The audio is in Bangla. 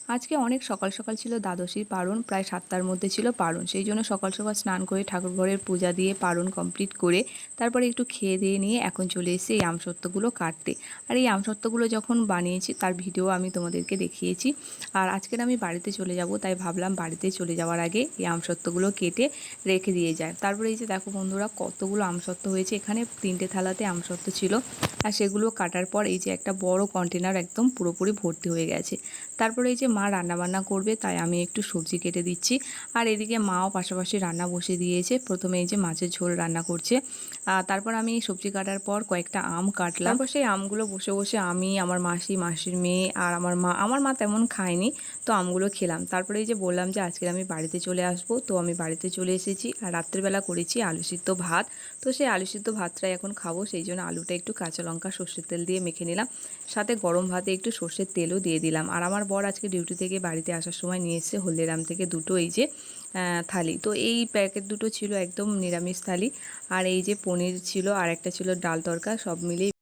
আজকে অনেক সকাল সকাল ছিল দ্বাদশীর পারণ, প্রায় ৭টার মধ্যে ছিল পারণ। সেই জন্য সকাল সকাল স্নান করে ঠাকুরঘরের পূজা দিয়ে পারণ কমপ্লিট করে তারপরে একটু খেয়ে দিয়ে নিয়ে এখন চলে এসেছি এই আমসত্ত্বগুলো কাটতে। আর এই আমসত্ত্বগুলো যখন বানিয়েছি তার ভিডিও আমি তোমাদেরকে দেখিয়েছি। আর আজকের আমি বাড়িতে চলে যাব, তাই ভাবলাম বাড়িতে চলে যাওয়ার আগে এই আমসত্ত্বগুলো কেটে রেখে দিয়ে যায়। তারপরে এই যে দেখো বন্ধুরা, কতগুলো আমসত্ত্ব হয়েছে। এখানে 3টে থালাতে আমসত্ত্ব ছিল। আর সেগুলো কাটার পর এই যে একটা বড় কন্টেনার একদম পুরোপুরি ভর্তি হয়ে গেছে। তারপরে এই যে মা রান্নাবান্না করবে, তাই আমি একটু সবজি কেটে দিচ্ছি। আর এদিকে মাও পাশাপাশি রান্না বসে দিয়েছে। প্রথমে এই যে মাছের ঝোল রান্না করছে। তারপর আমি সবজি কাটার পর কয়েকটা আম কাটলাম। তারপর সেই আমগুলো বসে বসে আমি, আমার মাসি, মাসির মেয়ে আর আমার মা তেমন খায়নি, তো আমগুলো খেলাম। তারপরে এই যে বললাম যে আজকে আমি বাড়িতে চলে আসবো, তো আমি বাড়িতে চলে এসেছি। আর রাত্রেবেলা করেছি আলু সিদ্ধ ভাত। তো সেই আলু সিদ্ধ ভাতটাই এখন খাবো, সেই জন্য আলুটা একটু কাঁচা লঙ্কা সর্ষের তেল দিয়ে মেখে নিলাম। সাথে গরম ভাতে একটু সর্ষের তেলও দিয়ে দিলাম। আর আমার বর আজকে ডিউটি থেকে বাড়িতে আসার সময় নিয়ে এসেছে হলদিরাম থেকে দুটো এই যে থালি। তো এই প্যাকেট দুটো ছিল একদম নিরামিষ থালি। আর এই যে পনির ছিল আর একটা ছিল ডাল তরকা, সব মিলিয়ে